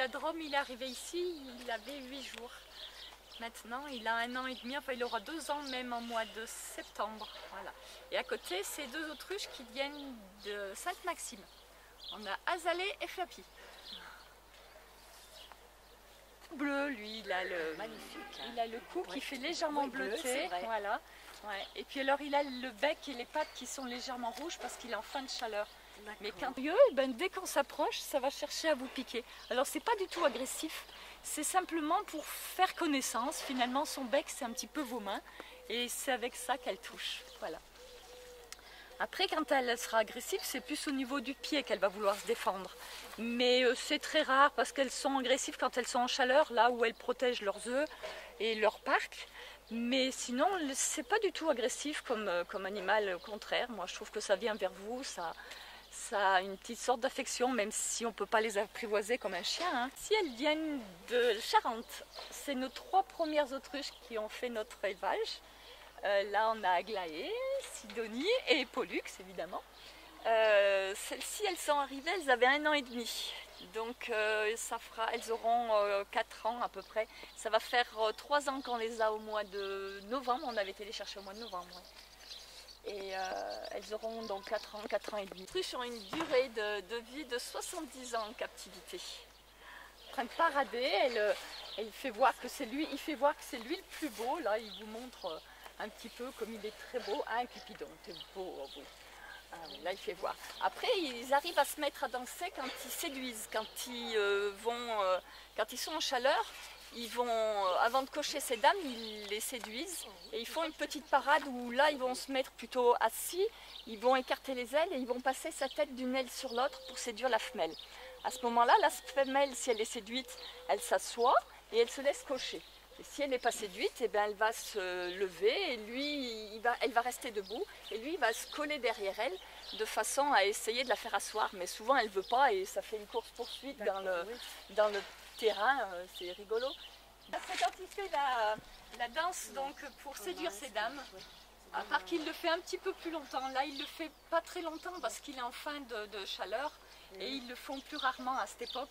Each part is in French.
la Drôme, il est arrivé ici, il avait 8 jours. Maintenant, il a 1 an et demi, enfin il aura 2 ans même en mois de septembre. Voilà. Et à côté, c'est 2 autruches qui viennent de Sainte-Maxime. On a Azalée et Flappy. Bleu, lui, il a le, magnifique, hein. Il a le cou qui fait légèrement bleuté. Bleu, voilà. Ouais. Et puis alors, il a le bec et les pattes qui sont légèrement rouges parce qu'il est en fin de chaleur. Mais quand dès qu'on s'approche, ça va chercher à vous piquer. Alors c'est pas du tout agressif, c'est simplement pour faire connaissance. Finalement, son bec c'est un petit peu vos mains et c'est avec ça qu'elle touche. Voilà. Après, quand elle sera agressive, c'est plus au niveau du pied qu'elle va vouloir se défendre. Mais c'est très rare parce qu'elles sont agressives quand elles sont en chaleur, là où elles protègent leurs œufs et leur parc. Mais sinon, c'est pas du tout agressif comme animal, au contraire. Moi, je trouve que ça vient vers vous, ça a une petite sorte d'affection, même si on ne peut pas les apprivoiser comme un chien. Hein. Si elles viennent de Charente, c'est nos 3 premières autruches qui ont fait notre élevage. Là, on a Aglaé, Sidonie et Pollux, évidemment. Celles-ci, elles sont arrivées, elles avaient 1 an et demi. Donc, elles auront 4 ans à peu près. Ça va faire 3 ans qu'on les a au mois de novembre. On avait été les chercher au mois de novembre. Ouais. Et elles auront donc 4 ans et demi. Les autruches ont une durée de vie de 70 ans en captivité. En train de parader, elle fait voir que c'est lui, il fait voir que c'est lui le plus beau. Là, il vous montre un petit peu comme il est très beau. Ah, Cupidon, t'es beau, beau. Ah, là, il fait voir. Après, ils arrivent à se mettre à danser quand ils séduisent, quand ils sont en chaleur. Ils vont, avant de cocher ces dames, ils les séduisent et ils font une petite parade où là ils vont se mettre plutôt assis, ils vont écarter les ailes et ils vont passer sa tête d'une aile sur l'autre pour séduire la femelle. À ce moment-là, la femelle, si elle est séduite, elle s'assoit et elle se laisse cocher. Et si elle n'est pas séduite, eh bien, elle va se lever et lui, elle va rester debout et lui il va se coller derrière elle de façon à essayer de la faire asseoir. Mais souvent elle ne veut pas et ça fait une course-poursuite dans le terrain, c'est rigolo. C'est quand il fait la danse donc, pour séduire ces dames, à part qu'il le fait un petit peu plus longtemps. Là, il le fait pas très longtemps parce qu'il est en fin de chaleur et ils le font plus rarement à cette époque.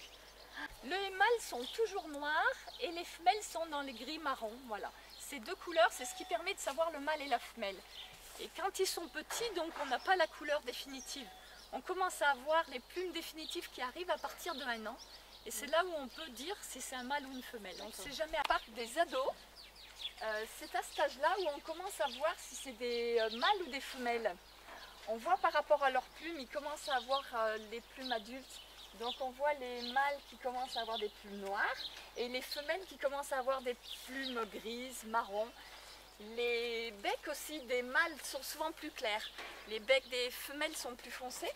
Les mâles sont toujours noirs et les femelles sont dans les gris marron. Voilà. Ces 2 couleurs, c'est ce qui permet de savoir le mâle et la femelle. Et quand ils sont petits, donc on n'a pas la couleur définitive. On commence à avoir les plumes définitives qui arrivent à partir de 1 an. Et c'est là où on peut dire si c'est un mâle ou une femelle. On ne sait jamais. À part des ados, c'est à cet âge-là où on commence à voir si c'est des mâles ou des femelles. On voit par rapport à leurs plumes, ils commencent à avoir les plumes adultes. Donc on voit les mâles qui commencent à avoir des plumes noires et les femelles qui commencent à avoir des plumes grises, marron. Les becs aussi des mâles sont souvent plus clairs. Les becs des femelles sont plus foncés.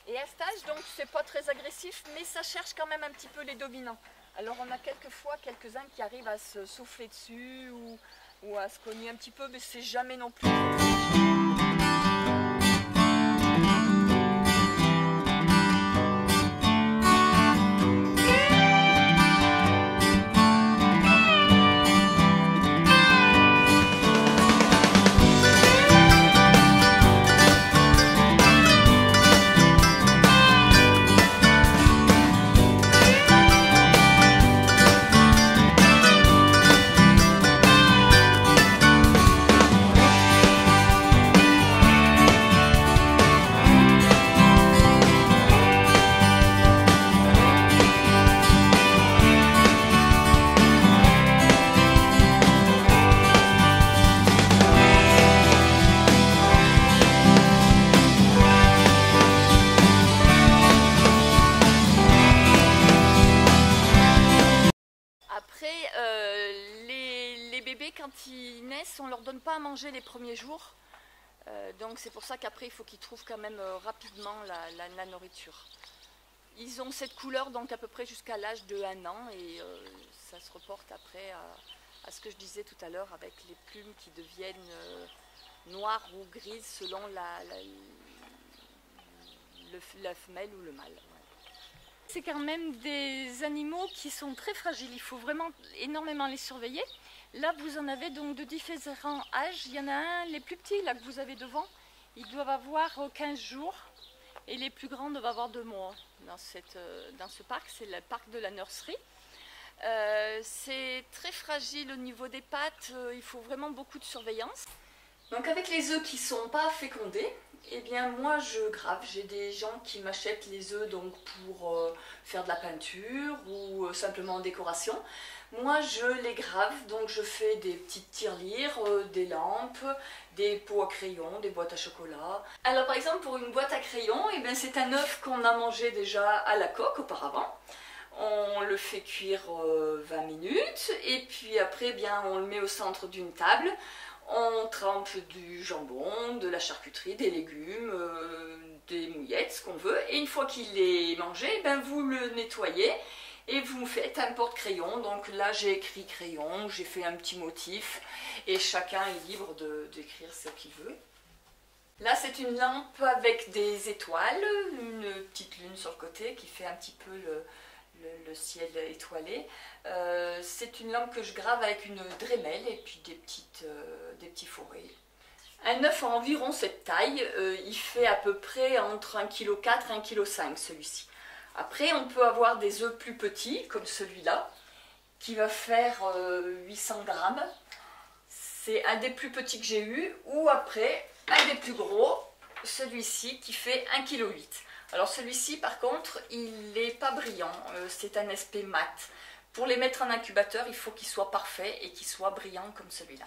Et à cet âge, donc, c'est pas très agressif, mais ça cherche quand même un petit peu les dominants. Alors on a quelquefois quelques-uns qui arrivent à se souffler dessus ou à se cogner un petit peu, mais c'est jamais non plus. Quand ils naissent, on ne leur donne pas à manger les premiers jours. Donc c'est pour ça qu'après, il faut qu'ils trouvent quand même rapidement la nourriture. Ils ont cette couleur donc à peu près jusqu'à l'âge de 1 an et ça se reporte après à ce que je disais tout à l'heure avec les plumes qui deviennent noires ou grises selon la femelle ou le mâle. C'est quand même des animaux qui sont très fragiles, il faut vraiment énormément les surveiller. Là, vous en avez donc de différents âges. Il y en a un, les plus petits là que vous avez devant, ils doivent avoir 15 jours. Et les plus grandes vont avoir 2 mois dans ce parc, c'est le parc de la nurserie. C'est très fragile au niveau des pattes, il faut vraiment beaucoup de surveillance. Donc avec les œufs qui ne sont pas fécondés, eh bien moi je grave. J'ai des gens qui m'achètent les œufs donc pour faire de la peinture ou simplement en décoration. Moi je les grave, donc je fais des petites tirelires, des lampes, des pots à crayons, des boîtes à chocolat. Alors par exemple pour une boîte à crayons, eh bien c'est un œuf qu'on a mangé déjà à la coque auparavant. On le fait cuire 20 minutes et puis après eh bien, on le met au centre d'une table. On trempe du jambon, de la charcuterie, des légumes, des mouillettes, ce qu'on veut. Et une fois qu'il est mangé, ben vous le nettoyez et vous faites un porte-crayon. Donc là j'ai écrit crayon, j'ai fait un petit motif et chacun est libre d'écrire ce qu'il veut. Là c'est une lampe avec des étoiles, une petite lune sur le côté qui fait un petit peu le ciel étoilé. C'est une lampe que je grave avec une Dremel et puis des petits forêts. Un œuf a environ cette taille, il fait à peu près entre 1,4 kg et 1,5 kg celui-ci. Après on peut avoir des œufs plus petits comme celui-là qui va faire 800 grammes. C'est un des plus petits que j'ai eu, ou après un des plus gros, celui-ci qui fait 1,8 kg. Alors celui-ci par contre il n'est pas brillant, c'est un aspect mat. Pour les mettre en incubateur il faut qu'il soit parfait et qu'il soit brillant comme celui-là.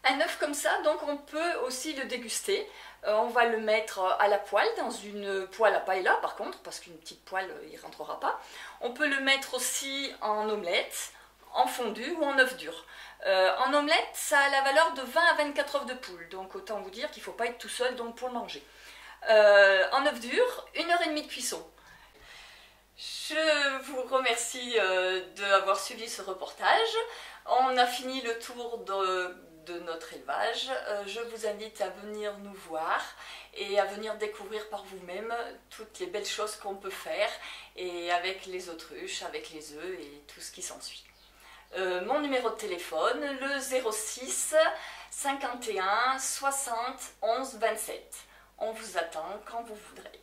Un œuf comme ça, donc on peut aussi le déguster. On va le mettre à la poêle, dans une poêle à paella par contre, parce qu'une petite poêle il ne rentrera pas. On peut le mettre aussi en omelette, en fondu ou en œuf dur. En omelette ça a la valeur de 20 à 24 œufs de poule, donc autant vous dire qu'il ne faut pas être tout seul donc pour le manger. En œuf dur, 1h30 de cuisson. Je vous remercie d'avoir suivi ce reportage. On a fini le tour de notre élevage. Je vous invite à venir nous voir et à venir découvrir par vous-même toutes les belles choses qu'on peut faire, et avec les autruches, avec les œufs et tout ce qui s'ensuit. Mon numéro de téléphone, le 06 51 60 11 27. On vous attend quand vous voudrez.